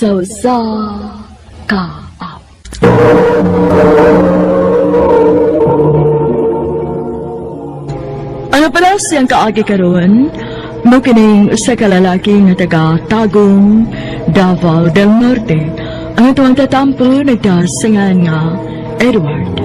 sa kaap. Ano pala siyang kaagi karon? Mo kining usa ka lalaki nga taga Tagum, Davao del Norte. Ang tuwang tatampo nagdasangan nga Edward.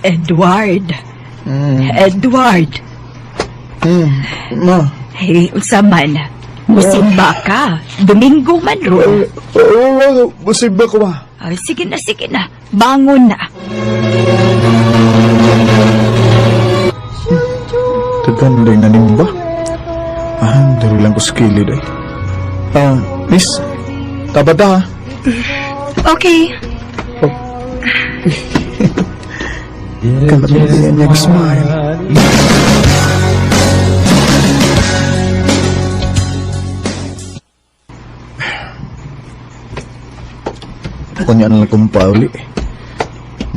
Edward. Edward. Ma. Hey, usaman. Musimba ka. Domingo man ro. Musibba ko ba? Ay, sige na. Bangon na. Tagan rin na nimba. Dari lang ko sa kilid eh. Miss, tabada ha? Okay. Kalamihan niya smile. Kunya na lang kong pauli.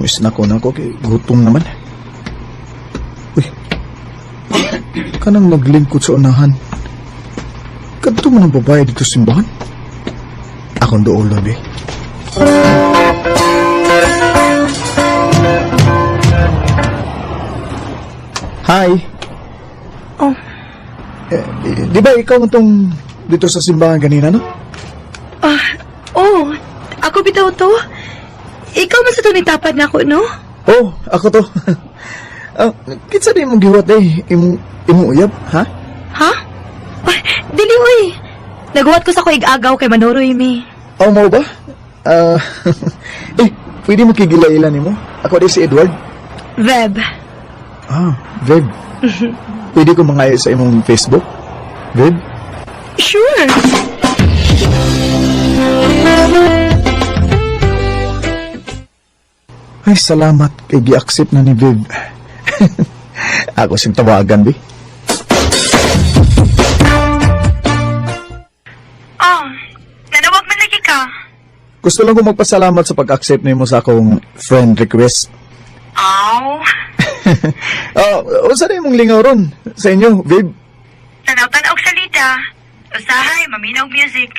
Muis na ko kay gutom naman. Uy, kanang naglingkod sa unahan. Kadto mo ng babae dito sa simbahan? Akong doon lang eh. Hi. Oh. Di ba ikaw itong dito sa simbahan kanina, no? Oh. Ako bitaw to. Ikaw man sa to nitapad na ako, no? Oh, ako to. Kitsa na imong giwat eh. Imong uyab, ha? Ha? Ay, dili, uy. Naguwat ko sa ko igagaw kay Manoroy mi. Oh, mo ba? Pwede mo kigilailan mo? Ako din si Edward. Veb. Veb. Pwede ko mangayo sa imong Facebook? Veb? Sure. Ay, salamat kay gi-accept na ni Veb. Ako siyang tawagan, Bi. Nanawag man lagi ka. Gusto lang kong magpasalamat sa pag-accept mo sa akong friend request. Aw. Saan mong lingaw ron? Sa inyo, Veb? Tanaw-tanaw og salita. Usahay, maminaw music.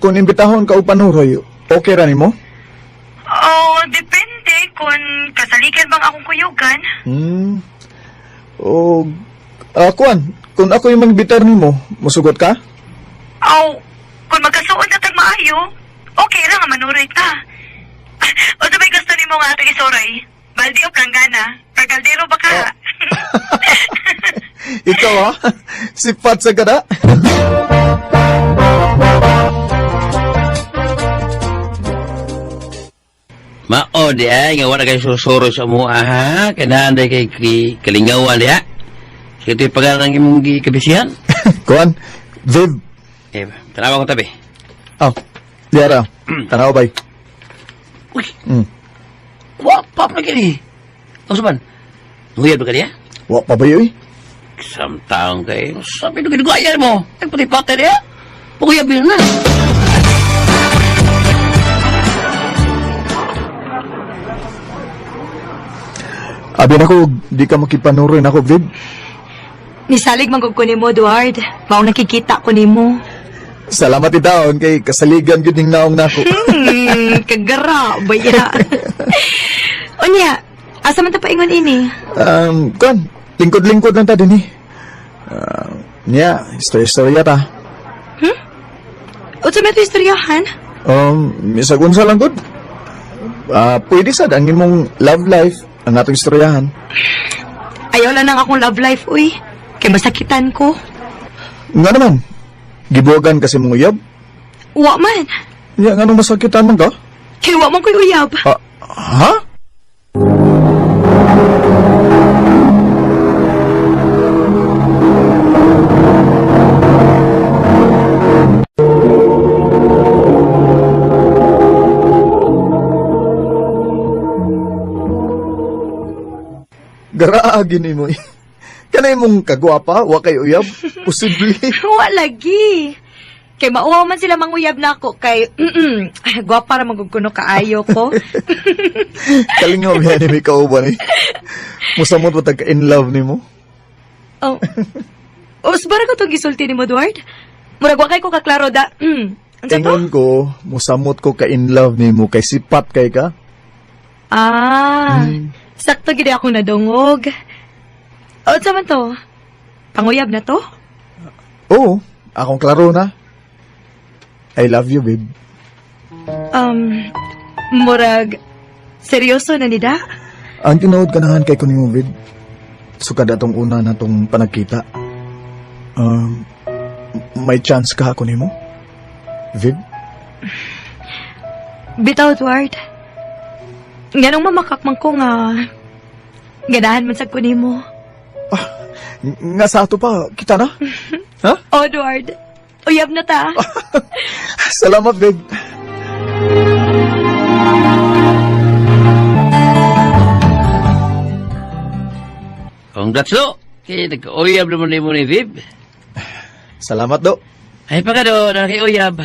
Kung imbitahon ka upan Roy, okay ra nimo? Oh, depende kung kasalikan bang akong kuyugan. Kuan, kung ako yung magbitar nimo, musugot ka? Aw, kung magkasuod na tag maayo, okay ra nga manuroy ta. O sabay gusto nimo nga ato isuroy? Baldi o planggana? Pagkaldero ba ka? Ikaw ha? Sipat sa gada? Mao di ay nga wala kay susuro sa mua ha. Kanahan day kay kalingawan di ha. Sige ito'y pag-alang imong kabisihan. Kuan, Viv. Tanawa ko tabi. Diara. Tanaw bay. Uy. Wapap na kini. Ang saban. Nguyad ba ka diya? Wa pa ba yoy? Isang taong kay. Sabi ito kinugaya mo. Ay pati patay diya. Paguyabin na. Abin ako, di ka makipanuroy na ako, Viv. Nisalig man ko nimo, Edward. Mao nakikita ko nimo. Salamat itaon kay kasaligan yun yung naong nako. Kagara, baya. Unya, asa man ta paingon ini? Kuan, lingkod-lingkod lang ta din eh. Istorya ta. Unsa man ito istoryahan? Misagun sa lang good. Pwede sad ang imong love life ang atong istoryahan. Ayaw lang nang akong love life, uy. Kay masakitan ko. Nga naman, gibuwagan kasi mong uyab. Wa man. Nga nga nung masakitan man ka? Kay wa man ko'y uyab. Ha? Garaagin ni mo eh. Kanay mong kagwapa, wa kay uyab. Posible. Wa lagi. Kay mauwaw man sila manguyab na ako kay gwapa ra magugkuno kaayo ko. Kalingaw yan ni may kauban eh. Musamot mo tagka in love ni mo. Oh. Usbara ko tong gisulti ni mo, Edward. Murag wa kay ko kaklaro da. Unsa to? Ingon ko, musamot ko ka in love ni mo kay sipat kay ka. Sakto gid ako nadungog. Unsa man to? Panguyab na to? Oo, akong klaro na. I love you, babe. Murag seryoso na nida? Ang tinawad kanahan kay ko ni mo, babe. Sukad atong una na tong panagkita. May chance ka ako ni mo? Babe? Bitaw, Edward. Nganong mamakak man ko nga ganahan man sa kunin mo. Nga sa ato pa, kita na? Ha? Oh, Edward. Uyab na ta. Salamat, babe. Congrats, do. Kaya nagka-uyab naman ni mo ni Viv. Salamat, do. Ay, pagkado, nakaki-uyab.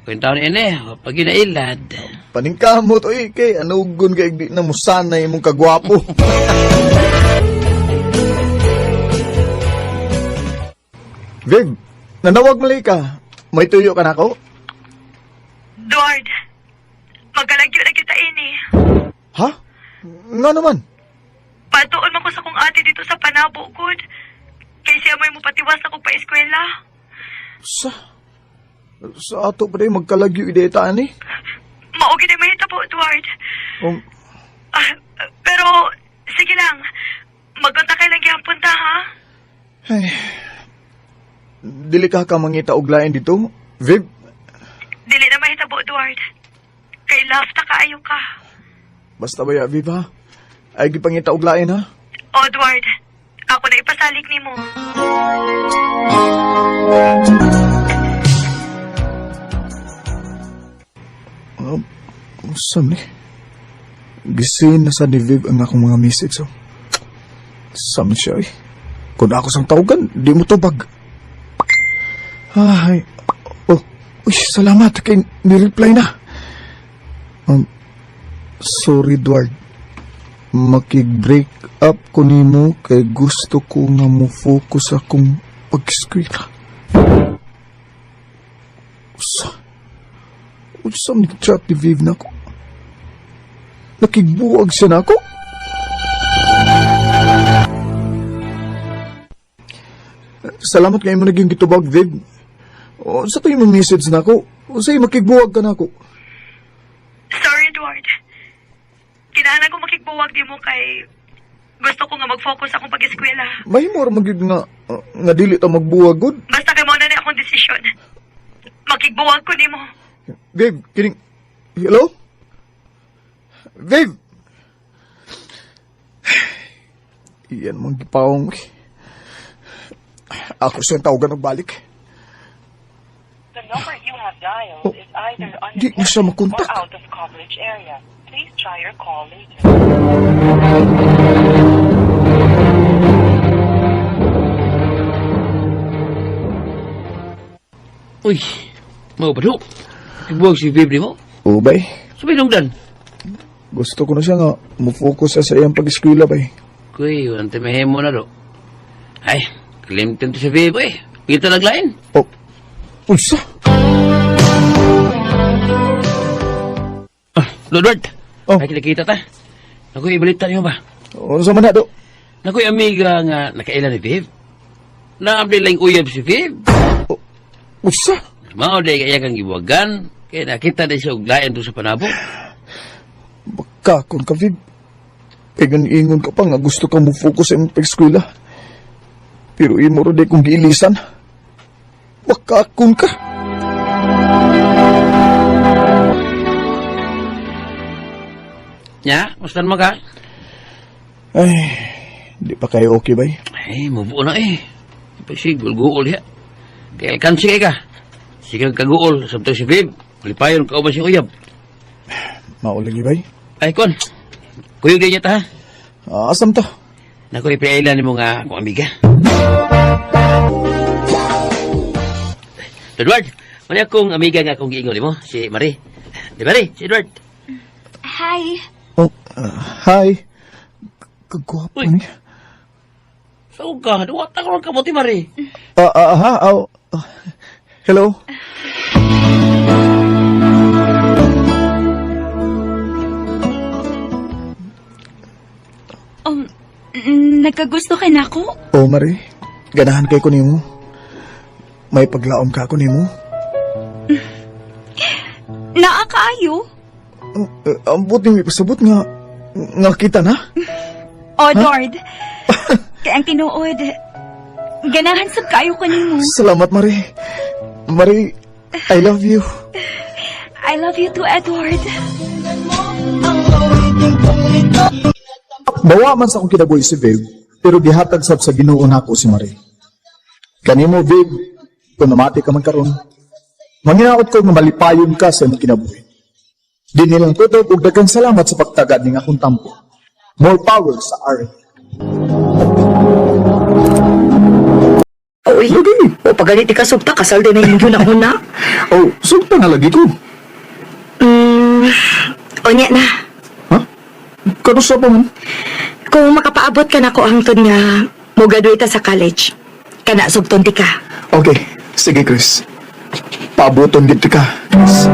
Kung taon ini, pag ginailad. Paningkamot, oy, kay anugon kay di na musanay mong kagwapo. Babe, nanawag malay ka. May tuyo ka na ako? Edward, magalagyo na kita ini. Ha? Nga naman. Patuon man ko sa kong ate dito sa Panabo, good. Kay siya mo'y mupatiwas ako pa eskwela. Sa ato pa rin magkalagyo idetaan eh. Maugi na mahita po, Edward. Pero, sige lang. Magkontak lang gihapon ta, ha? Ay, dili ka mangita og lain dito, Viv. Dili na mahita po, Edward. Kay love ta kaayo ka. Basta ba ya, Viv, ha? Ay, gipangita og lain, ha? O, Edward. Ako na ipasalik ni mo. Saan eh? Gisin na sa ni Viv ang akong mga message, oh. Saan siya, eh? Kung ako sang tawagan, di mo tubag. Ay, uy, salamat kay nireply na. Sorry, Edward. Makig-break up ko nimo kay gusto ko nga mo focus akong pag-eskwela. Usa ni chat ni Viv na ko. Nakigbuwag siya na ako. Salamat kayo mo naging gitubag, Viv. O, sa tayo mong message na ako. O, sa'yo makigbuwag ka na ako. Sorry, Edward. Kinahanglan ko makigbuwag di mo kay gusto ko nga mag-focus akong pag-eskwela. Mahimor magig nga dili ta magbuwag, good. Basta kay mo na akong desisyon. Makigbuwag ko ni mo. Viv, kining... Hello? Viv! Iyan mong gipawang... Ako siyang tawagan ng balik. The number you have dialed is either Di mo siya unattended or makontak. out of coverage area. Please try your call later. Uy, mau ba do? Ibuwag si Viv ni mo. O, bay. Sabi nung dan. Gusto ko na siya nga mo-focus sa iyang pag-eskwela, bay. Kuy, wante mahemo na do. Ay, kalimtin to si Viv, eh. Kita naglain. O, unsa? Lord, Oh. ay kinakita ta. Nakoy, ibalita niyo ba? Unsa man na, do? Nakoy, amiga nga nakailan ni Viv. Naabli lang uyab si Viv. Unsa? Mao day kaya kang gibuwagan. Kaya nakita na siya og lain to sa Panabo. Bakakon ka, Viv. Kaya ingon ka pa nga gusto kang mo-focus sa iyong pag-eskwela. Pero imo ro di kong giilisan. Bakakon ka. Nya, mustan mo ka? Ay, di pa kayo okay, bay? Ay, mabuo na eh. Pasigol, guol ya. Kaya alkansi kay ka. Sigang kaguol, sabtang si Viv. Malipayon, kauban si uyab. Maulagi, bay? Ay, kon. Kuyog din niya ta, ha? Asam to? Naku, ipailan ni mo nga akong amiga. Edward, mali akong amiga nga akong giingon mo, si Marie. Di Marie, si Edward. Hi. Oh, hi. Kagwapo Uy. niya. So ka, duwat ako ng kabuti, Marie. Hello? Nagkagusto ka na ako? Oh, Marie. Ganahan kay ko nimo. May paglaom ka ko nimo. Naakaayo? Ang buti may pasabot nga kita na. O, Lord. Kaya ang tinuod, ganahan sa kayo ko nimo. Salamat, Marie. Marie, I love you. I love you too, Edward. Bawa man sa akong kinabuhi si Babe, pero gihatag sab sa Ginoo nako si Marie. Kanimo, Babe, kung namati ka man karon, manginaot ko nga malipayon ka sa imong kinabuhi. Di nilang tutok ug daghang salamat sa pagtagad ning akong tampo. More power sa RA. Uy, o pagalit ka subta, kasal din na yung yun ako na. Oh, sugta na lagi ko. O niya na, Ha? Kanusa pa man? kung makapaabot ka na ko hangtod nga, mo graduate sa college, kana subton ti ka. Okay, sige Chris. Paaboton gid ka. Chris.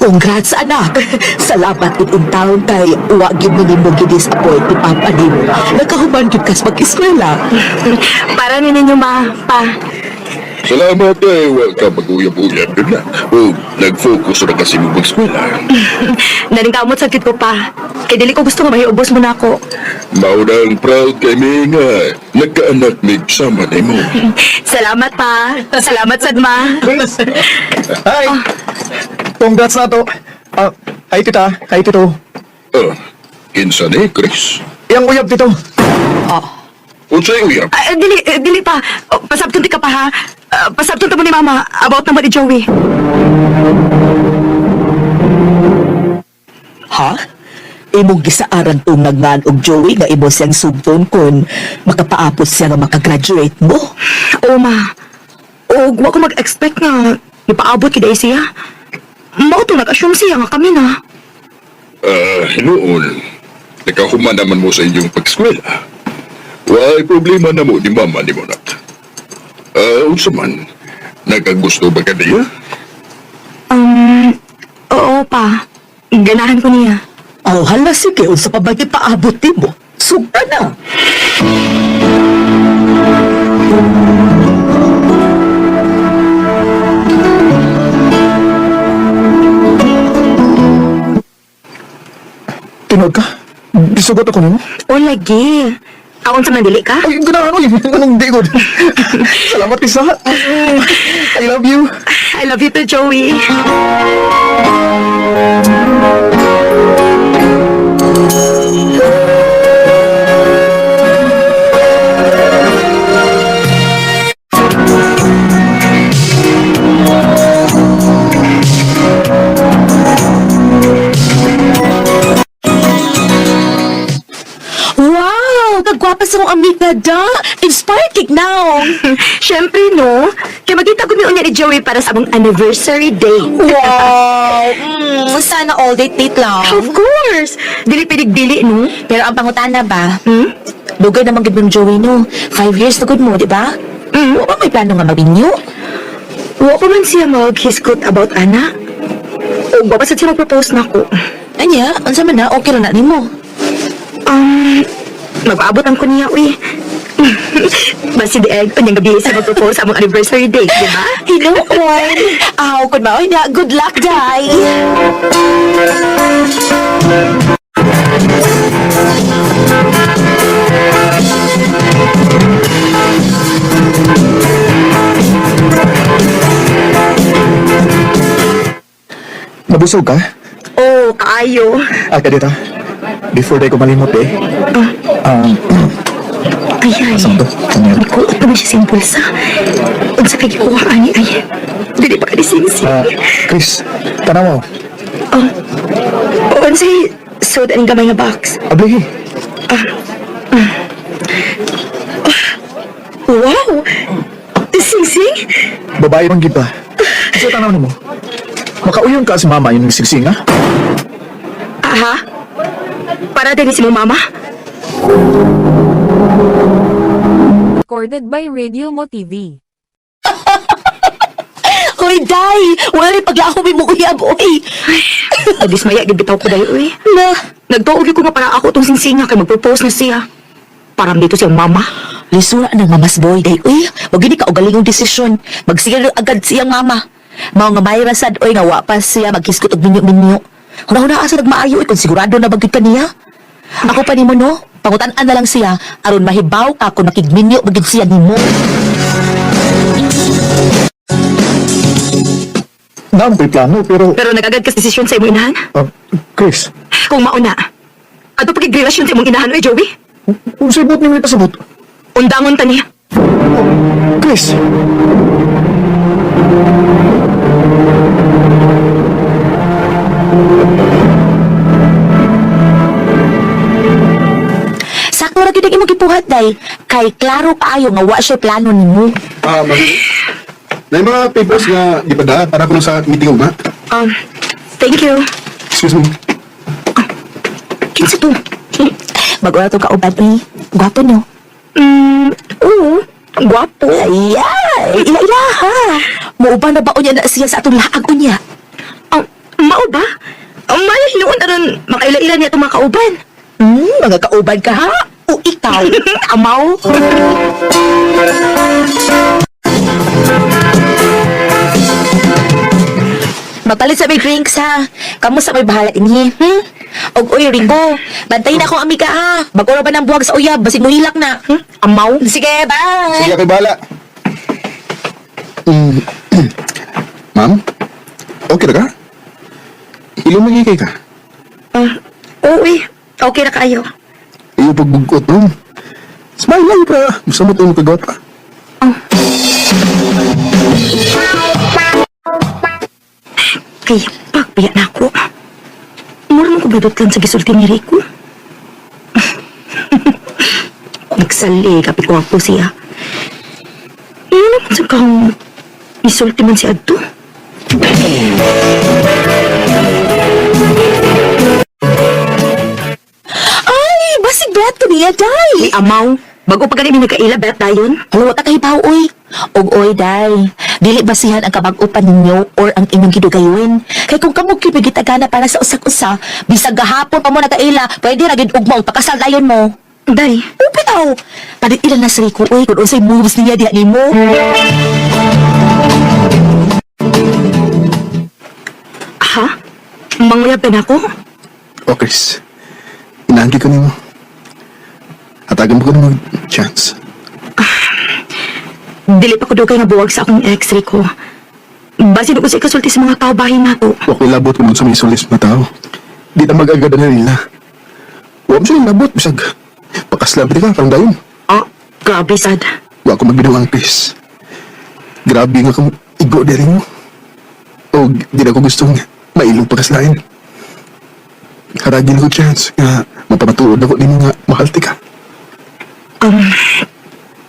Congrats, anak! Salamat itong taon kay wag yun mo nimo gidisappoint ni Papa nimo. Nakahuman yun kas mag-eskwela. Para ninyo ma, pa. Salamat kay welcome mag-uyab-uyab doon na. O, nag-focus na kasi mo mag-eskwela. Naling kamot sa kit ko pa. Kaya dili ko gusto nga mahiubos mo na ako. Maunang proud kay mi nga. Nagkaanak mig sama na mo. Salamat pa. Salamat sadma. Hi! Congrats na to. Hi tita, hi tito. Kinsa ni, Chris? Yang uyab tito. Unsay uyab? Dili pa. Pasabton ti ka pa ha. Pasabton ta mo ni mama about naman ni Joey. Ha? Imong gisaaran tong nagnan og Joey nga imo siyang subton kon makapaapos siya nga makagraduate mo. Oo ma. O wa ko mag-expect nga ipaabot kida siya. Mao to nag-assume siya nga kami na. Noon, nakahuman naman mo sa inyong pag-eskwela. Why problema na mo ni mama ni mo nak? Unsa man, nagagusto ba ka niya? Oo pa. Ganahan ko niya. Oh, hala sige, unsa pa ba paabot mo? Sugta na. Tinod ka? Bisugot ako nimo? O lagi. Aon sa mandili ka? Ay, ganahan ko yun. Anong digod? Salamat isa. I love you. I love you too, Joey. Wow! Kagwapa sa mong amiga da! Inspired kik now! Siyempre, no? Kaya magkita ko niya ni Joey para sa among anniversary date. Wow! Sana all date lang. Of course! Dili pinig-dili, no? Pero ang pangutana ba? Dugay naman gid mong Joey, no? 5 years na good mo, di ba? Wa ba may plano nga mabinyo? Wa pa man siya mag-hiskot about ana. O ba sa siya mag-propose na ko? Anya, unsa man na, okay ra na nimo. Magpaabot ang ko niya, uy. Basi di egg, kanyang gabi sa mag-propose sa among anniversary date, di ba? Hinuon! Aw, kun maoy na, good luck, Day! Nabusog ka? Oh, kaayo. Dito. Before day ko malimot Ay. Saan to? Ano yan? Nagkuot naman siya siyang pulsa. Kung sa kagikuha, ani, ay. Dili pa ka disingsi. Chris, tanaw mo. O, say, so daning gamay nga box. Ablihi. Wow! Sing-sing? Babae bang giba? Kasi tanaw mo. Makauyon ka si mama yung nagsigsing, ha? Aha? Para din si mo mama? Recorded by Radio Mo TV. Hoy, day! Wala rin paglaho mo uyab, oy! Nagdismaya, gibitaw ko dahil, uy. Na, Nagtuugi ko nga para ako itong sing-singa kay mag-propose na siya. Param dito siyang mama. lisura ng mamas boy, day, uy! Wag gini ka ugalingong desisyon. Magsigil agad siyang mama. Mao nga may rasad, oy, nga wa pa siya magkiskot og minyo-minyo. Huna-huna asa nagmaayo, oy, kung sigurado na bagid ka niya. Ako pa ni mo, no? Pangutan-an na lang siya, aron mahibaw ka kung nakigminyo bagid siya ni mo. Naam ko'y plano, pero... Pero nagagad ka desisyon sa imong inahan? Chris, Kung mauna, ato pagigrelasyon sa imong inahan, oy, Joey? kung sabot niyo may pasabot. Undangon ta niya. Chris! Sakto ra gyud ang imong gipuhat, day. Kay klaro kaayo nga wa siya plano nimo. Ma'am. Na yung mga papers nga ipada para ko sa meeting ugma. Thank you. Excuse me. Kinsa to? Mag-ura to kauban, uy. Gwapo, no? Oo. Gwapo. Ay, ila-ila, ha? Mauban na ba unya na siya sa atong laag unya? Mao ba? Maya hinuon aron makaila-ila niya itong mga kauban. Mga kauban ka, ha? O ikaw? Amaw. Mapalit sa may drinks, ha? Kamu sa may bahala inhi, Og uy, Ringo, bantayin ako ang amiga, ha? Mag-ura ba ng buwag sa uyab, basig mo hilak na, Amaw? Sige, bye! Sige, kay bala. Ma'am? Okay na ka? Ilumagay ka? Oo, okay na kayo. Iyo pagbugot mo. Smile lang pa. Masamot yung kagot pa. Kaya pagpaya na ako. Murang ko badot lang sa gisulti ni Rico. Nagsali, kapit ko ako siya. Ano naman sa kang isulti man si Adto? Ay, basig bet ko niya, day! Amaw, bago pa ganun nagkaila, bet dayon? Halo, ta kahibaw, uy. Og oy, day. Dili basihan ang kabag-upan ninyo or ang inyong gidugayon. Kay kung kamo kipigitagana para sa usak-usa, bisag gahapon pa mo nakaila, pwede ra gid ugmaw pakasal dayon mo. Day, Upitaw! Palit ilan na sa Rico, uy, kung unsay moves niya diha ni mo. ha? Manguyab ka na ako? O, Chris. Inaanggi ko nimo. Hatagan mo ko ng chance. Dili pa ko dugay nga buwag sa akong ex, Rico. Basin ko sa ikasulti sa mga tao bahay na to. Huwag ko labot kung sa may solis na tao. Di na mag-agad na nila. Huwag mo siya labot. Bisag. Pakaslabi ka, parang dayon. Oh, grabe, sad. Huwag ko magbinawang, Chris. Grabe nga kung igo na rin mo. O di na ko gustong mailong pagkaslain. Haragin ko chance nga mapamatuod ako ni mga mahalti ka.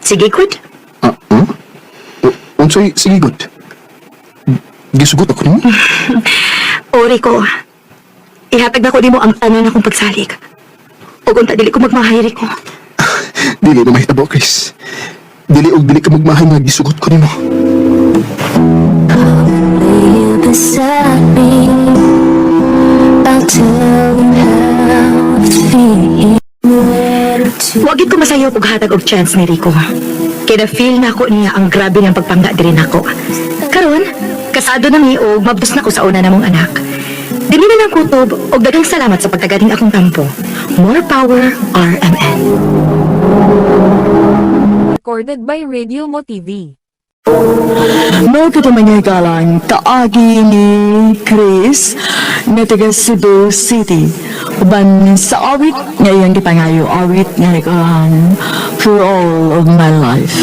Sige, good. Unsay sige good. Gisugot ako nimo. O, Rico, ihatag na ko di mo ang tanan akong pagsalig. O kung ta, dili ko magmahay, Rico. Dili na mahitabo, Chris. Dili ka magmahay nga gisugot ko nimo. beside me. I'll tell you how it feels. Huwag ko masayo kung hatag og chance ni Rico. Kaya feel na ako niya ang grabe niyang pagpangga din ako. Karon, kasado na mi o mabdos na ko sa una namong anak. Dili na lang kutob og daghang salamat sa pagkagaling akong kampo. More power, RMN. Recorded by Radio Mo TV. No kita mangyagalang kaagi ni Chris na taga Cebu City. Uban sa awit ngayong gipangayo awit nga nagkalang for all of my life.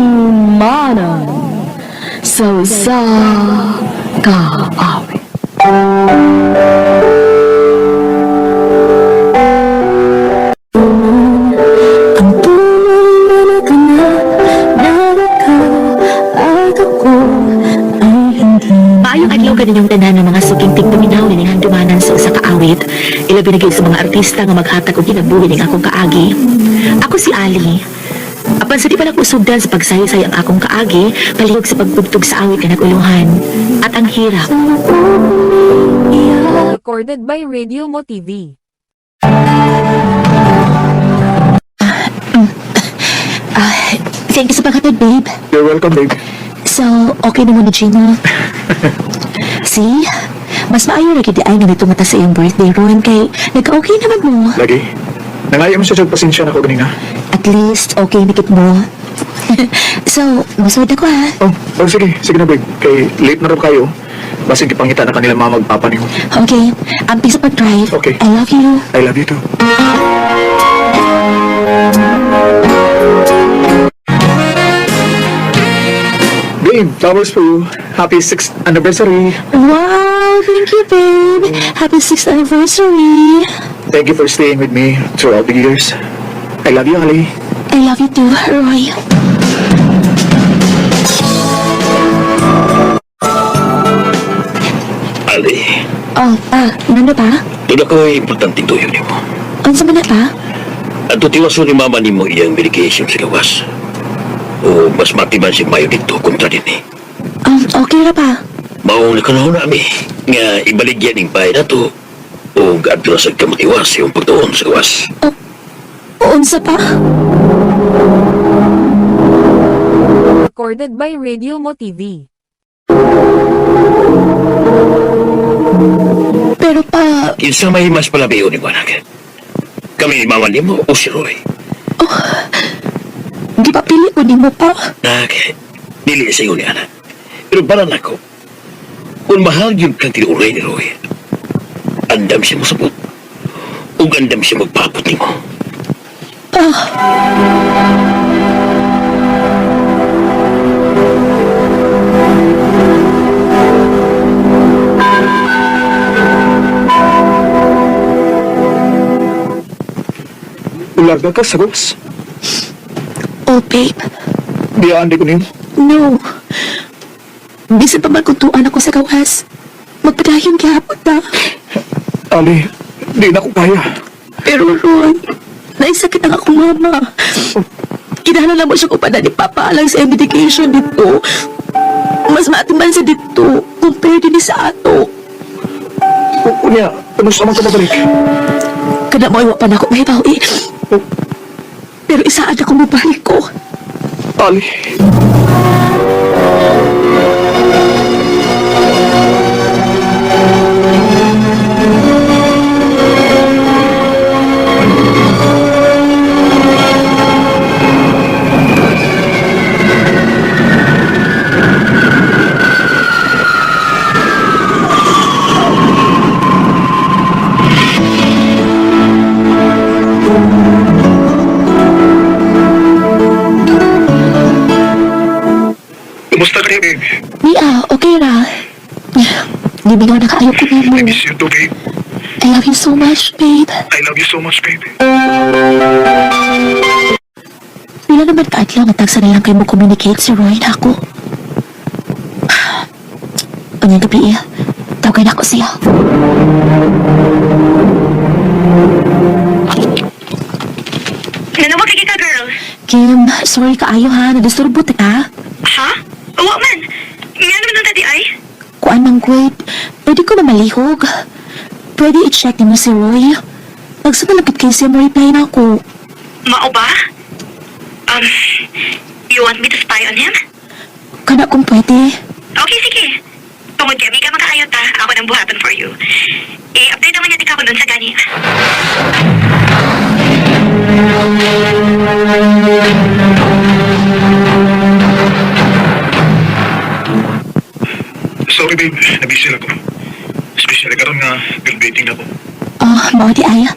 Handumanan sa kaawit. Ang tunay na ikaw at ako ay hindi. Maayong adlaw ka ninyong tanan ng mga suking tigpaminaw ni handumanan sa usa ka awit. Ilabi na gyud sa mga artista nga maghatag og kinabuhi ning akong kaagi. Ako si Ali. Apan sa di pa nagusugdan sa pagsayosay ang akong kaagi, palihog sa pagtugtog sa awit nga naguluhan. At ang hirap. Recorded by Radio Mo TV. Thank you sa paghatod, babe. You're welcome, babe. So, okay na mo ni Gina? See? Mas maayo na gidi ay nga nito mata sa iyong birthday, Ron, kay nagka-okay naman mo. Lagi. Nangayam siya sa pasensya na ko ganina. At least, okay na kit mo. So, masod ako ha. Oh, sige. Sige na, babe. Kay late na rin kayo. Basing kipangita na kanila mga magpapa niyo. Okay, ang peace of pag-drive. Okay. I love you. I love you too. Babe, flowers for you. Happy 6th anniversary. Wow, thank you, babe. Happy 6th anniversary. Thank you for staying with me throughout the years. I love you, Ali. I love you too, Roy. Ali, Oh, nando pa? doon ako importante tuyo ni mo. Ano sa mana pa? At tiwaso ni mama ni mo iyang medication sa gawas. O mas matiman si Mayo dito kontra din eh. Okay ra pa. Maong nakanahon nami nga ibaligyan ng bahay na to o gaadto na sa kamatiwas yung pagtuon sa gawas. Unsa pa? Recorded by Radio Mo TV. Pero pa, Kinsa may mas palabiyo ni Wanak? Kami ni mama ni mo o si Roy? di pa pili ko di mo pa. Dili sa iyo ni anak. Pero balan ako, kung mahal yun kang tinuulay ni Roy, andam siya masabot. O andam siya magpapot ni mo. Ularga ka sa gawas. Oh, babe. Biyaan di ko niyo. No. Bisan pa magkuntuan ako sa gawas. Magpadayon gihapon na. Ali, di na ko kaya. Pero Ron, naisakit ang akong mama. Kinahanglan mo siya kung paano ni Papa alang sa medication dito. Mas matiman sa dito compared din sa ato. Unya, ano sa mga kababalik? Kada mo iwa pa na ako may bawi. Pero isaad ako mabalik ko. Ali. Kumusta ka niya, babe? Mia, okay ra. Di ba na kaayo ko na mo? I miss you too, babe. I love you so much, babe. I love you so much, babe. Pila naman kaadlaw matagsa na lang kayo mo communicate si Roy na ako. Unyang gabi tawagan ako siya. Nanawag ka, girl. Kim, sorry kaayo ha, nadisturbo ka. Ha? Uwa man. Nga naman ang tadi ay? Kuan mang wait, pwede ko na malihog. Pwede i-check ni mo si Roy. Nagsamalapit kayo siya mo reply na ako. Mao ba? You want me to spy on him? Kana kung pwede. Okay, sige. Tungod kay Mika makakayot ta, ako nang buhaton for you. Update naman niya ikaw doon sa gani. Sorry babe, nabisi ako. Especially karon nga girlbaiting na ko. Oh, mao di ay.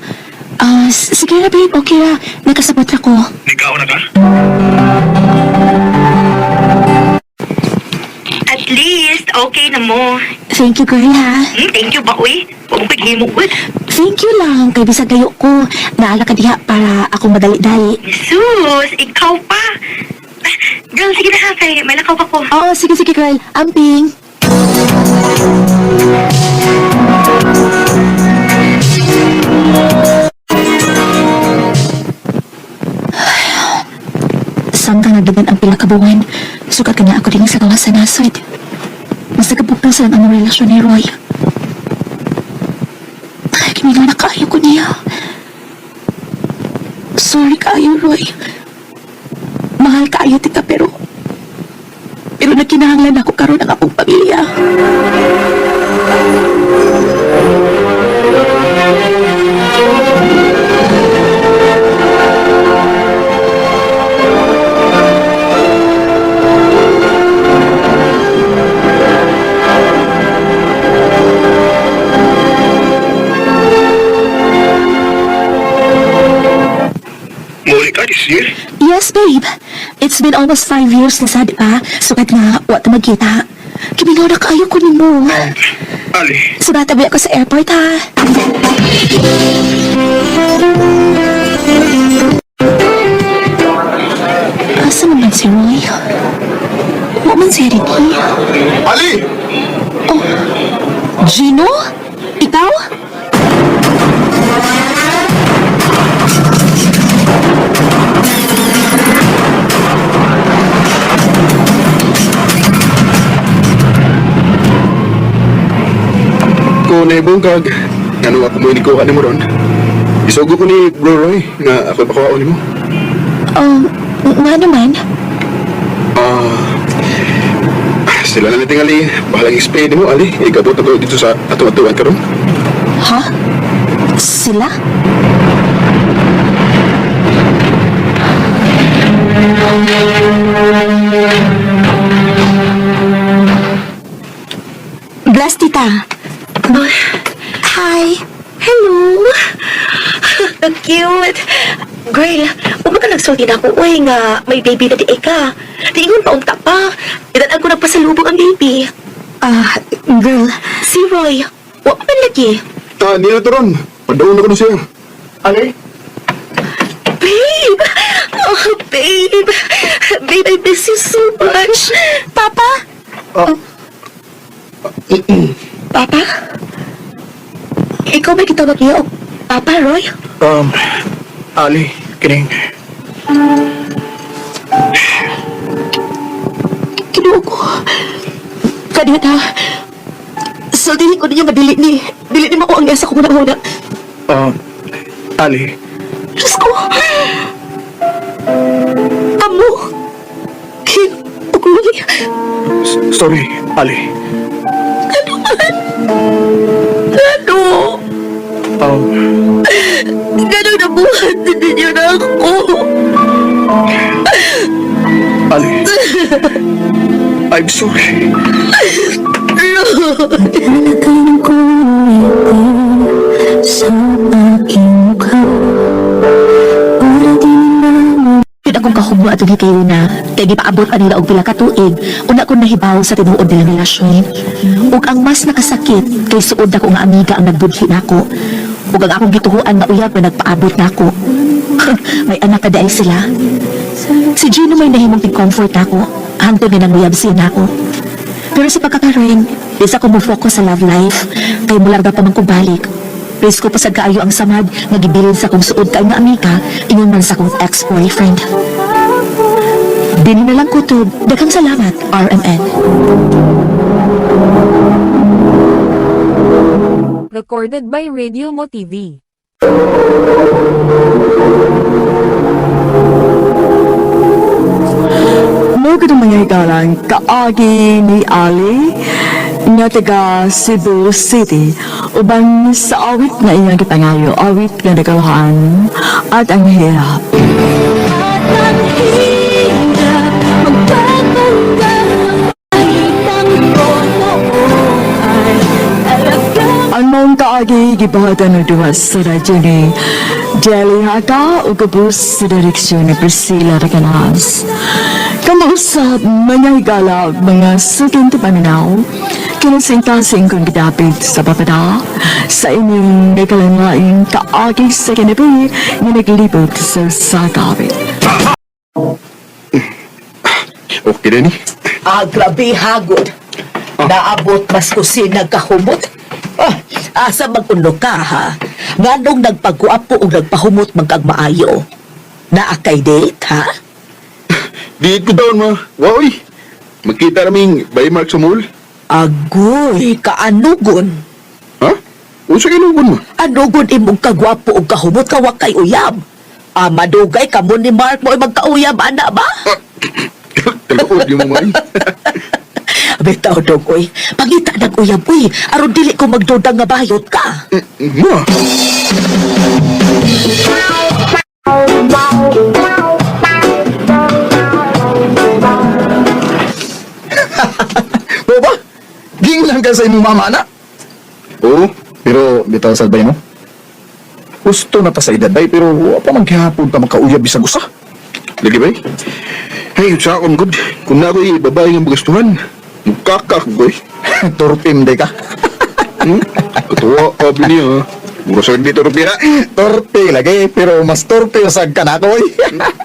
Sige na babe, okay ra. Nakasabot ra ko. Nikaw na ka? At least, okay na mo. Thank you, girl, ha. Thank you ba, uy? Huwag mo paghimok, good. Thank you lang. Kay bisag kayo ko. Naala ka diha para akong madali-dali. Sus, ikaw pa. Girl, sige na ha, kay may lakaw pa ko. Oo, sige, girl. Amping. Samtang nagdagan ang pila ka buwan, sukat ka niya ako din sa gawas sa nasod. Mas nagkabuklasan ang relasyon ni Roy. Kinigaw na kaayo ko niya. Sorry kaayo, Roy. Mahal kaayo tika pero nagkinahanglan ako karon ang akong pamilya. Muli ka this year? Yes, babe. It's been almost 5 years na sad pa. Sukat nga, wata magkita. Kimigaw na kaayo ko ni mo. Ali, Sunatabi ako sa airport, ha? Asa naman si Roy? Wa man si Ricky. Ali! Oh, Gino? Ikaw? Ko na ibungkag. Ano ako mo inikuha ni mo ron? Isugo ko ni Bro Roy nga ako pakuha ni mo. Nga naman. Sila na natingali. Bahalang explain mo, Ali. Ikabot ako dito sa atuan karon. Ha? Sila? Bless, tita. Hi. Hello. Ang cute. Girl, huwag ka nagsulti na ako. Uy, nga, may baby na di ka. Diingon pa unta pa. Idan ako nagpasalubong ang baby. Girl. Si Roy, huwag pa lagi. Hindi na to ron. Padaon ako na siya. Ali? Babe! Oh, babe! Babe, I miss you so much. Papa? Papa? Ikaw ba kitawag niyo? Papa, Roy? Ali, kining. Kinuha ko. Kanina, saldihin ko ninyo madili ni mo ang nasa ko muna. Ali. Diyos ko. Amo. Kinukuloy. Sorry, Ali. Ano man? Ano? Gano'n na buhat din ninyo na ako. Ali. I'm sorry. Nalagay ko sa aking mukha. Para di na Yun akong kahubo at hindi kayo na kaya gipaabot pa nila og pila ka tuig una ko nahibaw sa tinuod nilang relasyon. Ug ang mas nakasakit kay suod ako nga amiga ang nagbudhi nako. Ug ang akong gituhuan na uyab na nagpaabot nako. May anak ka dahil sila. Si Gino may nahimong tig-comfort nako hangtod nga nanguyab siya nako. Pero sa pagkakaroon, isa ko mo-focus sa love life kay mularga pa man ko balik. Please ko pasag kaayo ang samad nga gibilin sa kong suod kay nga amiga ingon man sa kong ex-boyfriend. Dini na lang kutob. Daghang salamat, RMN. Recorded by Radio Mo TV. Mo ka mga higalang kaagi ni Ali nga taga Cebu City uban sa awit na iyang gipangayo, awit nga nagawahan at ang hirap. Ang mong kaagi gibahatan ng duwas sa radyo ni Jelly Haka o kabus sa direksyon ni Priscilla Recanas. Kamuusap mga higala mga suking paminaw, kinasing-tasing kong gidapit sa papada sa inyong nakalangaing kaagi sa kinabi na naglibot sa sakawit. Okay na ni. Grabe hagod. Naabot mas kusin nagkahumot. Asa magkundo ka ha? Nganong nagpagwapo o nagpahumot magkagmaayo? Naakay date ha? Diit ko doon, ma. Wow, magkita naming bymark sa mall. Agoy, kaanugon. Ha? O sa kinugon, ma? Anugon imong kagwapo o kahumot kawak kay uyab. Madugay ka mo ni Mark mo ay magkauyab, ana ba? Talaod yung mga Bitaw dog, oy. Pangita ng uyab, oy. Aron dili ko magdodang nga bayot ka. Ma! O ba? Ging lang ka sa imong mama na. Oo, pero bitaw sa bay mo. Gusto na ta sa edad bay, pero wa pa man gihapon ta makauyab bisag usa. Lagi ba? Hey, sa akong good. Kung na ako'y babae ng magastuhan, mukakak, boy. Turpim de ka. Tuwa, abi niya, ha? Mura sa hindi turpi, ha? Torpe lagi, pero mas torpe usag ka na ko.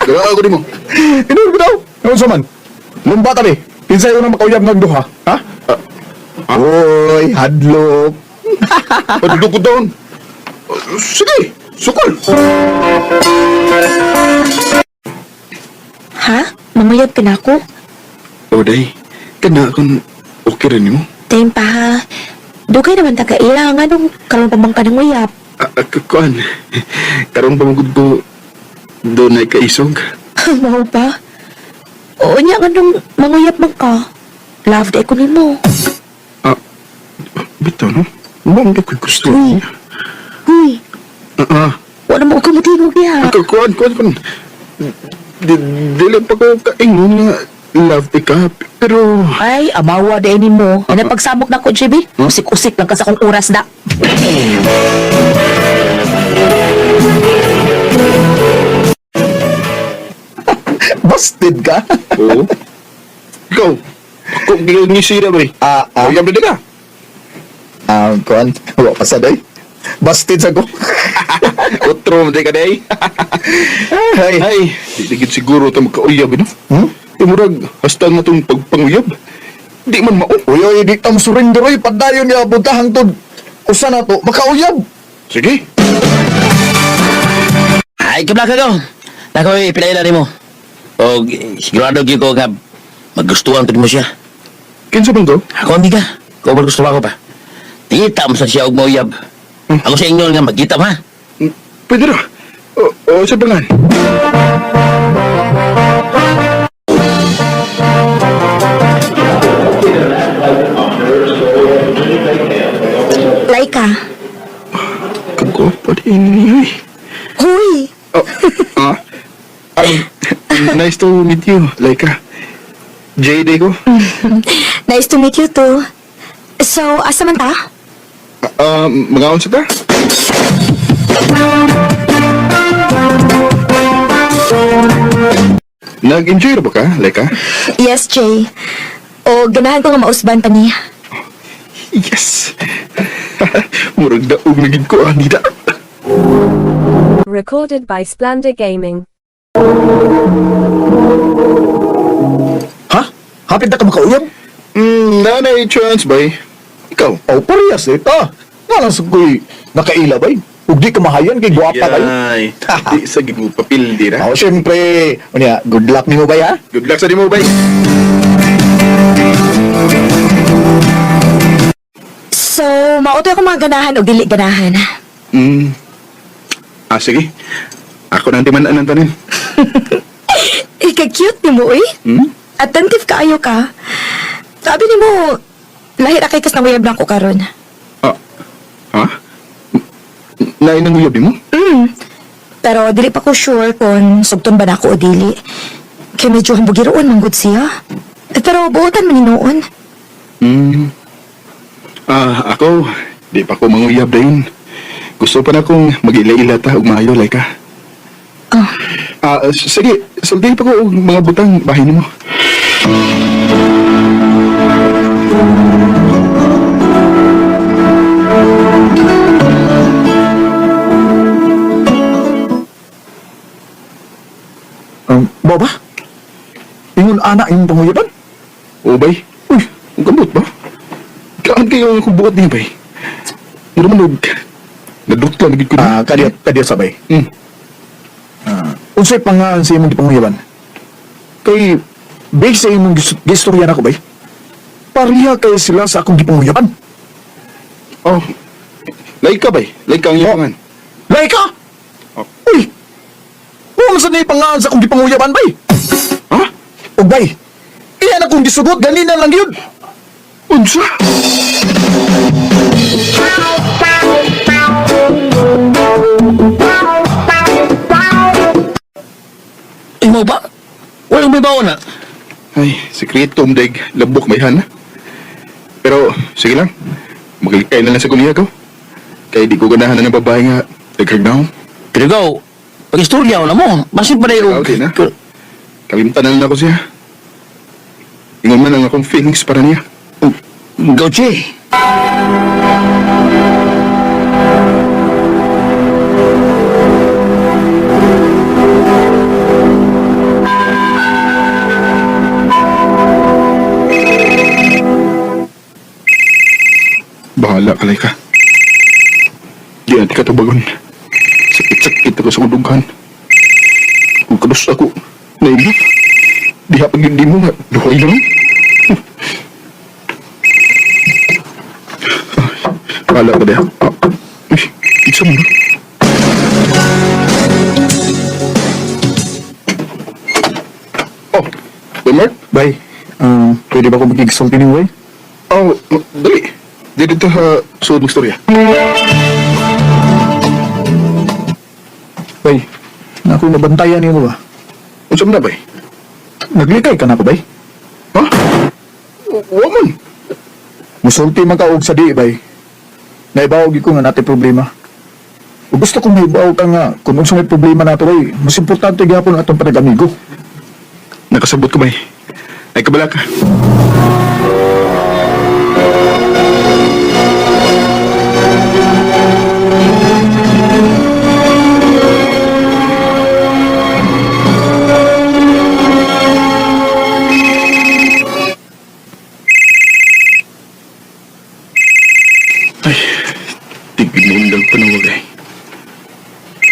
Dala ako di mo. Inur ko daw. Ano sa man? Lumba tabi. Pinsay ko na makauyab ng duha. Ha? Oy, hadlok. Padudok ko doon. Sige, sukol. Ha? Manguyab ka na ako? O, day. Kana akong okay rin mo. Time pa ha. Dugay naman taga ilang anong kalong pamang ka ng uyab. Kuan. Karoon pa magod ko doon ay kaisog. Mau pa? Oo niya anong manguyab man ka. Love day ko ni mo. Bito, no? Bangga ko'y gusto. Uy. Uy. Wala mo ko motibo kaya. Kuan. Dili pa ko kaingon nga love di ka. Pero... Ay, amawa din ni mo. Ano pagsamok na ko, JB? Usik-usik lang ka sa kong oras na. Busted ka? Oo. Ikaw. Kung di ka nisira ba eh. Uyab na di ka. Kuan, wa pa sa day. Busted sa ko. Otro mo di ka day. Ay, digit siguro ito magkauyab, no? Murag, hasta na itong pagpanguyab. Di man mao. Uy, di tam surrender oy, padayon niya buntahang tod. Usa na to, makauyab. Sige. Ay, kabla ka ko. Nakoy, pinailan mo. O, sigurado gyud ko nga magustuhan pud mo siya. Kinsa man to? Ako ang biga. Kung magustuhan ko pa. Tita mo sa siya og mauyab. Ako sa inyo nga magkita ha. Pwede na. O, sa pangan. Laika. Kagwapa din niya eh. Huy. Nice to meet you, Laika. Jade ko. Nice to meet you too. So, asa man ta? Mga sa ta? Nag-enjoy na ba ka, Laika? Yes, Jay. O, ganahan ko nga mausban pa niya. Yes! Murag daog naging ko, Anita. Recorded by Splendor Gaming. Ha? Hapit na ka makauyab? Nanay chance, bay. Ikaw? Oh, parehas eh. Nga lang sa ko'y nakaila bay. Ug di ka mahayan kay guwapa kayo. Ay, di sa mo papil, di na. Oh, syempre. Unya, good luck ni mo bay ha? Good luck sa di mo, bay. So, mautoy ako mga ganahan o dili ganahan. Sige. Ako na timanan ng tanin. Ika-cute ni mo, eh. Attentive kaayo ka. Sabi ni mo, Lahir akay kas nanguyab na ko karon. Ha? Nainang uyab mo? Pero dili pa ko sure kung sugton ba na ako o dili. Kaya medyo hambugiroon manggod siya. Pero buotan man noon. Ako, di pa ko manguyab dayon. Gusto pa na akong mag-ila-ila ta ug maayo like ka. Sige, sulti pa ko og mga butang bahay nimo. Baba? Ingon anak yung panguyaban? O bay? Uy, ang gambot ba? Kaan kayo akong bukat niya bay? Mura man nadukla nagig ko na. Kadiya sabay. Hmm. Unsay pangaan sa imong panguyaban? Kay, base sa imong gistorya na ko bay? Pariha kayo sila sa akong gipanguyaban. Oh, like ka bay? Like ka ang ipangan? Laika! Oh. Uy! Huwag sa na ipangaan sa akong gipanguyaban bay? Ha? O bay, iyan akong gisugot, ganina lang yun. Unsa? Imo ba? Walang may baon na. Ay, sekreto umdeg, labok may hana. Pero, sige lang. Maglikay na lang sa kuliya ko. Kaya di ko ganahan na ng babae nga nagkagnaw. Pero ikaw, pag-istorya ko na mo. Basin pa na Ikaw yung... din, ha? Kalimtan na lang ako siya. Ingon man lang akong feelings para niya. Gauche. Bahala ka, Laika. Di natin katabagon. Sakit-sakit ako sa kudungkan. Kung kadus ako, nailap. Di hapag hindi mo nga, duhay naman. Bahala ka diha. Isa mo na. Oh, Mark? Bay, pwede ba ko magkigisulti ni Way? Oh, dali. Dito sa suod ng storya. Bay, naku nabantayan niyo mo ba? Unsa man na bay? Naglikay ka na ko, bay? Ha? Waman. Musulti man ka og sa di, bay. Naibawag ko nga natin problema. O gusto kong naibawag ka nga, kung unsa may problema nato, bay, mas importante gyapon ang atong panag-amigo. Nakasabot ka bay. Ay kabala ka. Ay, tigmundang panawag ay.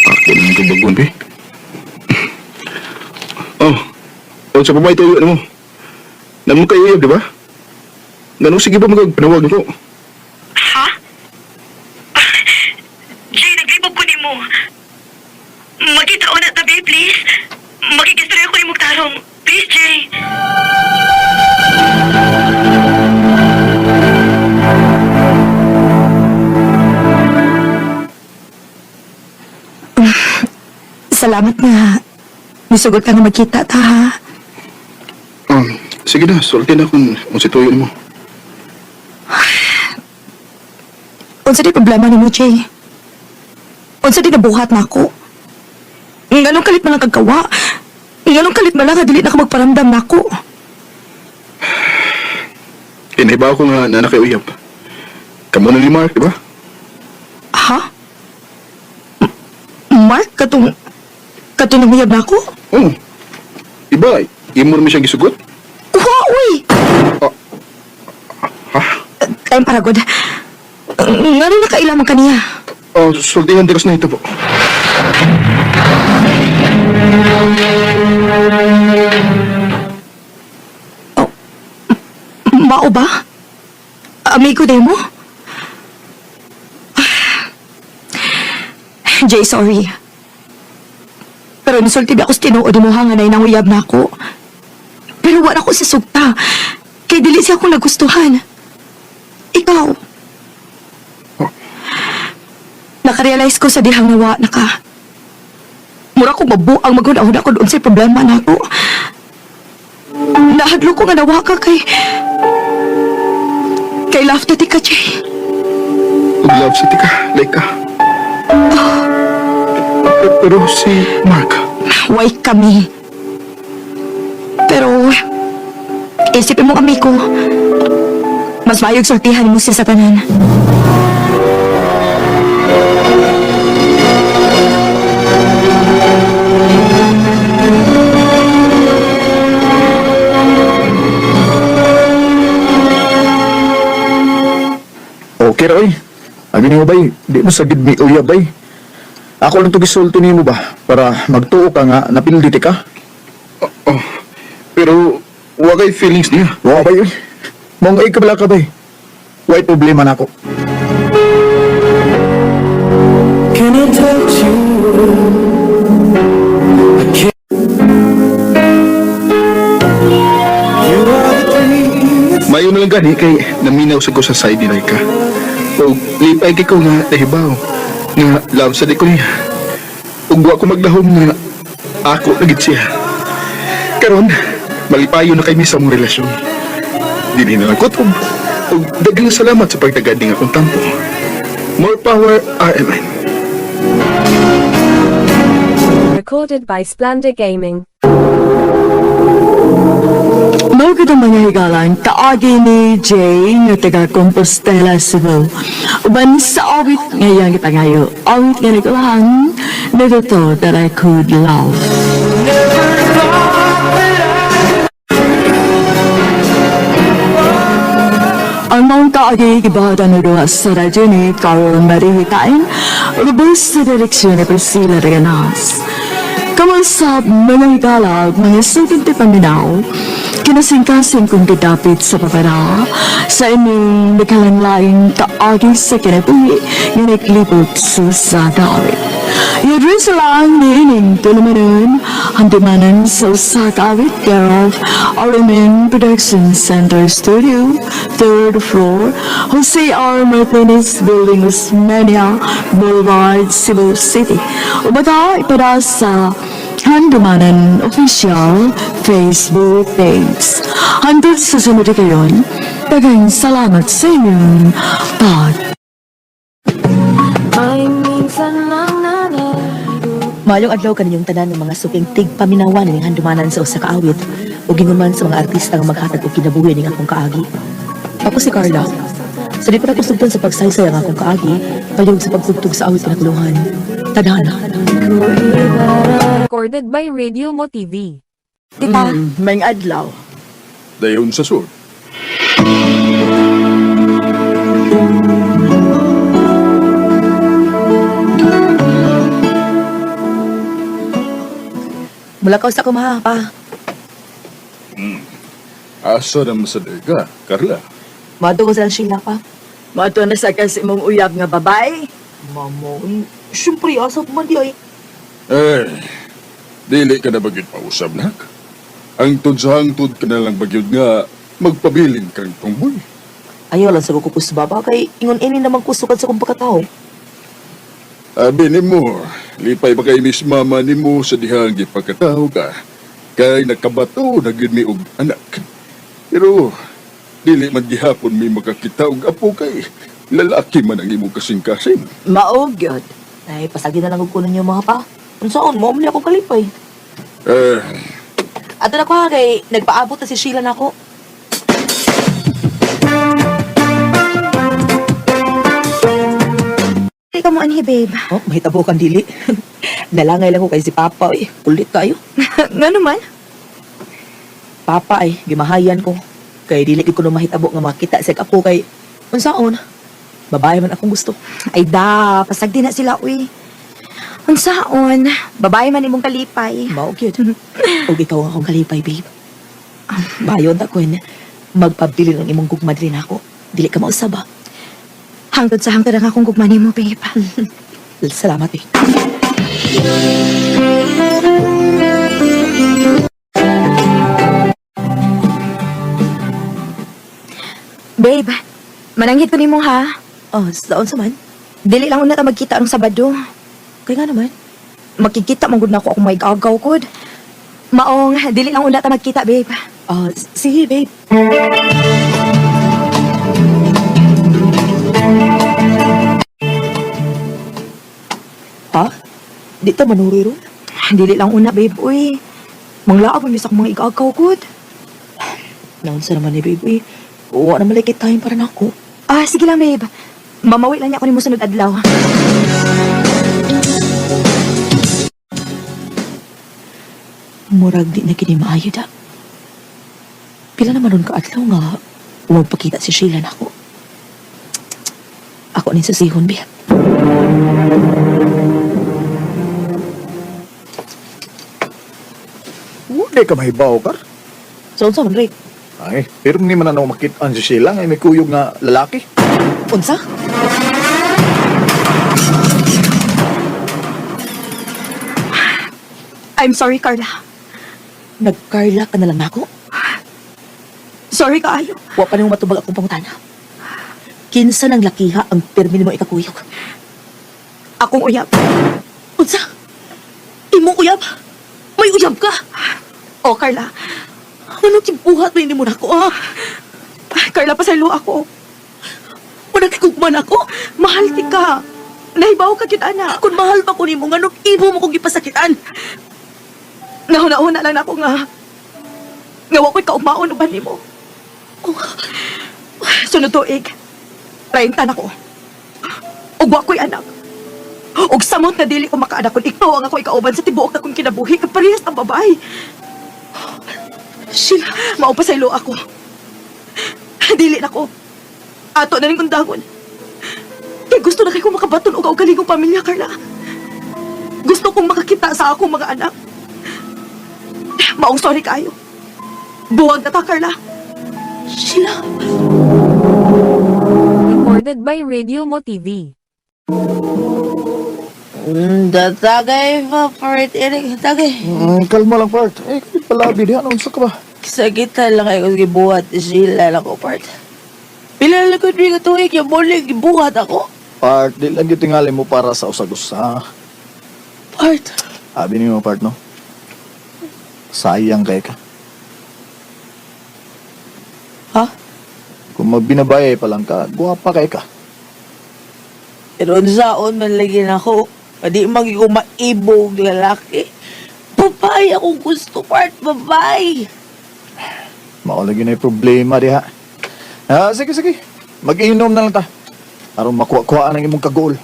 Ako nang kabagon, be. Oh, sa pamay tayo, ano mo? Namun kayo, di ba? Ganun, sige ba magpanawag ko? Ha? Jay, naglibog ko ni mo. Makita o na tabi, please. Makikistory ko ni mong tarong. Please, Jay. Salamat nga. Misugot ka nga magkita ta, ha? Sige na, sulti na kung situyo mo. Unsa di problema ni mo, Jay? Unsa di nabuhat na ako? Nganong kalit man lang kagkawa? Nganong kalit man lang nga dili na ka magparamdam na ako? Kinaibaw ko nga na nakiuyab. Kamu na ni Mark, di ba? Ha? Mark, katong nanguyab na ako? Oo. Iba, imo naman siya gisugot? Wa, uy! Ha? Time para god. Nga rin nakailamang kaniya. Oh, sultihan diras na ito po. Mao ba? Amigo din mo? Jay, sorry. Pero nasulti ba ako sa tinuod mo nga na inanguyab na ako. Pero wala ko sa sugta. Kay dili siya akong nagustuhan. Nakarealize ko sa dihang nawa na ka. Mura ko mabuang magunahon ako doon sa problema na ako. Nahadlo ko nga nawa ka kay love na ti ka, Jay. Ug love si tika, like ka. Pero si Mark, Why kami? Pero, isipin mo kami ko, mas mayog sultihan mo siya sa tanan. Okay ra, oy. Abi nimo bay, di mo sagid mi uya bay. Ako lang to gisulti nimo ba para magtuo ka nga napildi ka. oh, pero wagay feelings niya. Wa bay. Oy. Mong ay kabala ka bay. Way problema na ako. Mayo na lang gani kay naminaw sa ko sa side ni Laika. O lipay kay ko nga nahibaw nga love sa di ko niya. Ug wa ko maglahom nga ako nagit siya. Karon malipayo na kay mi sa mong relasyon. Dili na lang kutob. Ug daghang salamat sa pagtagad ning akong tampo. More power, RMN. Recorded by Splendor Gaming. Magod ang mga higalan, kaagi ni Jay nga taga Compostela, Cebu. Uban sa awit ngayang ipangayo, awit nga nagulahan, nito that I could love. Ang mga kaagi gibahatan na doha sa radyo ni Carol Marie Hitain, ubos sa direksyon ni Priscilla Reganas. Kamusta mga higalag, mga sukinti paminaw, kinasingkasing kong didapit sa papara sa inyong nakalanlaing kaagi sa kinabuhi nga naglibot sa dawit. Yadrin sa lang ni ining tulumanon, handimanan sa usakawit care of RMN Production Center Studio, 3rd floor, Jose R. Martinez Building, Osmeña Boulevard, Cebu City. Ubata ipada sa Handumanan Official Facebook page. Hanggang sa sunod kayon, dagang salamat sa inyong Mayong adlaw kaninyong tanan ng mga suking tigpaminawan ning handumanan sa usa ka awit ug ginguman sa mga artista nga maghatag og kinabuhi ning akong kaagi. Ako si Carla. Sa di ko na kusugdan sa pagsaysay ang akong kaagi, payog sa pagtugtog sa awit kinakuluhan. Tadhana. Recorded by Radio Mo TV. Tita, May adlaw. Dayon sa sud. Mula ka sa kumaha pa. Asa na masaday ka, Carla? Mado ko sa Sheila pa. Mato na sa kasi mong uyab nga babae. Mamo, syempre asa pa man di ay. Dili ka na bagyod pausab, nak? Ang sa hangtod ka na lang bagyod nga magpabilin kang tungboy. Ayaw lang sa kukupos sa baba kay ingon ini naman kusukan sa kong pagkatao. Abi ni mo, lipay ba kay Miss Mama ni mo sa dihang gipagkatao ka? Kay nagkabato na gyud mi og anak. Pero dili man gihapon mi makakita og apo kay lalaki man ang imong kasing-kasing. Maog yun. Ay, pasagi na lang og kuno niyo mga pa. Unsaon mo man ako kalipay. Ato na ko ha kay nagpaabot na si Sheila nako. Ikaw mo anhi, babe. Oh, mahitabo kang dili. Nalangay lang ko kay si Papa eh. Kulit kayo. Nga naman? Papa ay gimahayan ko. Kay dili gid ko na mahitabo nga makita sa apo kay unsaon? Babae man akong gusto. Ay da, pasagdi na sila, uy. Unsaon, babae man imong kalipay. Mao gyud. Ug ikaw ang akong kalipay, babe. Bayon ta kun magpabilin ang imong gugma diri nako. Dili ka mausab ba? Hangtod sa hangtod ang akong gugmani mo, babe. Salamat eh. Babe, mananghit ko nimo ha. Oh, saon sa man? Dili lang una ta magkita ang Sabado. Kaya nga naman. Makikita man gud na ako akong may gagaw kod. Maong, dili lang una ta magkita, babe. Sige, babe. Ha? Di ta manuri ron? Dili lang una, babe. Uy, manglaag mo sa akong mga igagaw kod. Naunsa naman ni babe, uy. Uwa na malikit tayo para na ako. Sige lang, babe. Mamawi lang niya ako ni mo sunod adlaw. Murag di na kini maayo da. Pila naman ron ka adlaw nga magpakita si Sheila na ako. Ako ni sa sihon, biya. Hindi ka mahibaw, Kar. So, unsa man, Ray? Ay, pero hindi man na makita si Sheila nga may kuyog nga lalaki. Unsa? I'm sorry, Carla. Nagkarla ka na lang ako? Sorry kaayo. Wa pa nang matubag akong pangutana. Kinsa ng lakiha ang permi mo ikakuyog? Akong uyab. Unsa? Imong uyab? May uyab ka? Carla. Ano kibuhat ba hindi mo na ako, ha? Carla, pasaylo ako. Managkugman ako? Mahal ti ka. Nahibaw ka kita na. Kung mahal pa ko ni mo, nga nung ibo mo kong ipasakitan. Nahuna-una lang ako nga. Nga wako'y kaugmaon uban ni mo. Sunod tuig, 30 na ko. Ug wako'y anak. Ug samot na dili ko makaanak kung ikaw ang ako'y kauban sa tibuok na kong kinabuhi kag parehas ang babae. Sheila, Maupasaylo ako. Dili na ko. Ato na rin kong dagon. Kaya gusto na kayo makabaton o kaugalingong pamilya, Carla. Gusto kong makakita sa akong mga anak. Maong sorry kayo. Buwag na ta, Carla. Sheila. Recorded by Radio Mo TV. Datagay pa, part. Eric, tagay. Kalma lang, Part. Palabi diyan. Unsa ka ba? Sakitan lang kayo kung gibuhat si Sheila lang ko, part. Pila lang ko di ka tuwik, yung muli, gibuhat ako. Part, di lang yung tingali mo para sa usag-usa. Part. Sabi niyo, Part, no? Sayang kay ka. Ha? Kung magbinabay pa lang ka, guwapa kay ka. Pero saon man lagi na ako. Padi magi ko maibog lalaki. Babae akong gusto, part. Babae. Maulagi na yung problema diha. Sige. Mag-inom na lang ta. Aron makuha-kuhaan ang imong kagol.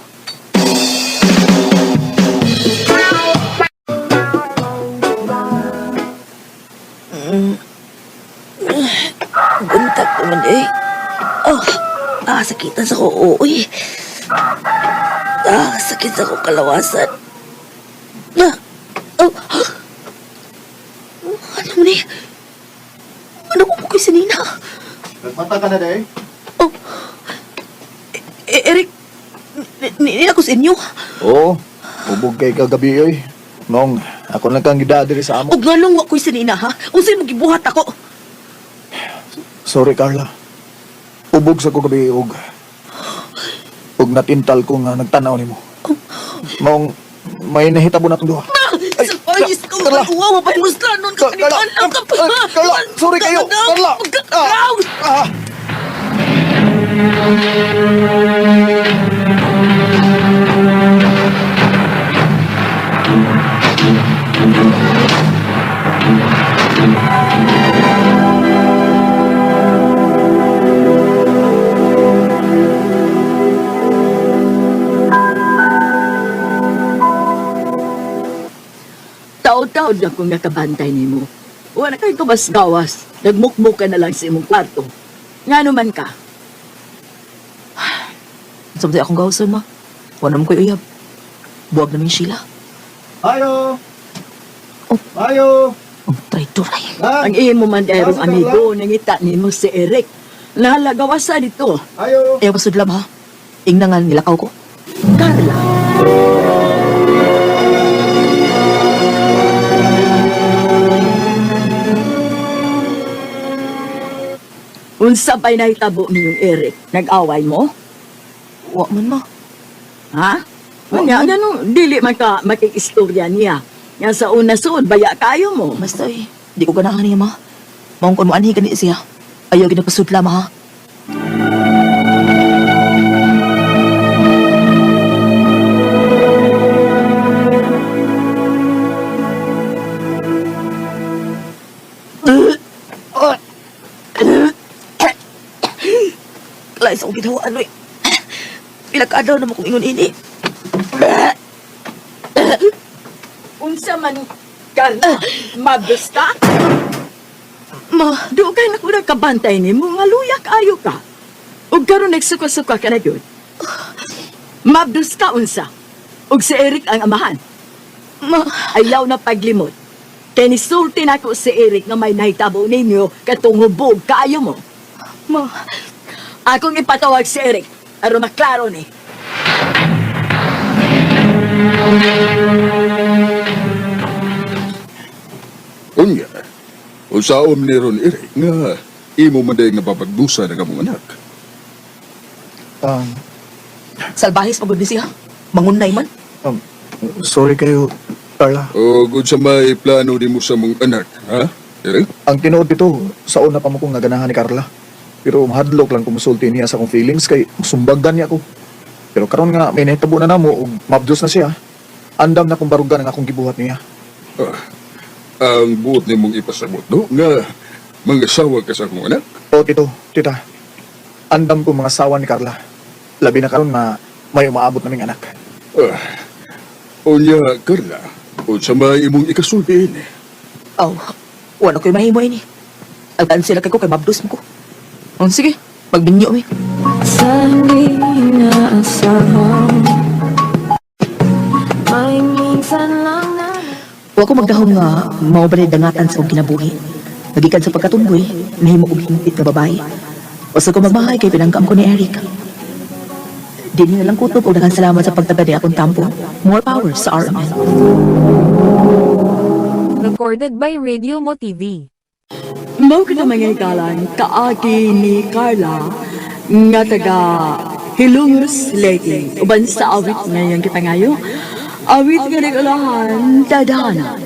Buntak naman eh. Sakitan sa ko, uy. Sakit sa ko kalawasan. Ano mo ni? Ano ko po si Nina? Nagmata ka na, day? Eric, nila ko sa inyo. Oo. Ubog kay kagabi, oy. Nong, ako lang kang gidadiri sa amo. O nga nung wako'y si Nina, ha? Unsay mo gibuhat ako? Sorry, Carla. Ubog sa ko gabi, og natintal ko nga nagtanaw nimo. Mong, may nahitabo na itong duha. Sa payis ko, uwawa pa yung muslanon ka. Carla, sorry kayo. Carla. Taon-taon na kong nakabantay ni mo. Wala kang gawas. Nagmukmuk ka na lang sa imong kwarto. Nga naman ka. Samtay akong gawsan, ma. Wala naman ko'y uyab. Buwag namin Sheila. Ayo! Ayo! Ang traitor ay. Ang imo man derong amigo, nangita ni mo si Eric. Nalagawasa dito. Ayo! Eh, pasudlam ha. Ingnangan nilakaw ko. Carla. Unsa pa'y nahitabo ninyong Eric? Nag-away mo? Wa man, ma. Ha? Nga, ganun, dili man ka makikistorya niya. Nga sa una suod, baya kayo mo. Basta di ko ganahan niya, ma. Maong kung maanhi ka ni siya. Ayaw ginapasudla, ma, ha? Kalay sa akong ginawaan, oy. Pilakadaw naman kong ingon ini. Unsa man kan magusta? Ma, Do kay na ko kabantay ni mo nga luyak ayo ka. Ug karon nagsuka-suka ka na gyud. Mabdus ka unsa? Ug si Eric ang amahan. ma, Ayaw na paglimot. Kay nisulti na ko si Eric nga may nahitabo ninyo katong hubog kaayo mo. ma. Akong ipatawag si Eric aron maklaro ni. Unya, usaom ni Ron Eric nga imo man day nga papagdusa ng among anak. Salbahis pagod ni siya. Mangunay man. Sorry kayo, Carla. O kung sa may plano di mo sa mong anak, ha? Eric? Ang tinuod dito, sa una pa mo kong naganahan ni Carla. Pero mahadlok lang kumusulti niya sa akong feelings kay sumbagan niya ako. Pero karon nga may nahitabo na namo ug mabdos na siya. Andam na kong barugan ang akong gibuhat niya. Ang buot ni mong ipasabot, no? Nga, mangasawa ka sa akong anak? O tito, tita. Andam ko mga asawa ni Carla. Labi na karon na may umaabot naming anak. Unya, Carla, o sa may imong ikasultiin, Aw, wala ko'y mahimoy ni. Agdaan sila kay ko kay mabdus mo ko. O, sige, magbinyo mi. Sa hindi inaasahan May minsan lang na Wa ko magdahom nga maubalay dangatan sa akong kinabuhi. Nagikan sa pagkatumboy, nahimo og hingpit nga babae. Usa ko magmahay kay pinangkam ko ni Eric. Di niya lang kutob og daghang salamat sa pagtagad ni akong tampo. More power sa RMN. Recorded by Radio Mo TV. Mao ka na mga ikalan kaagi ni Carla nga taga Hilongos Lake uban sa awit ngayon kita ngayo. Awit nga nagulahan, dadana.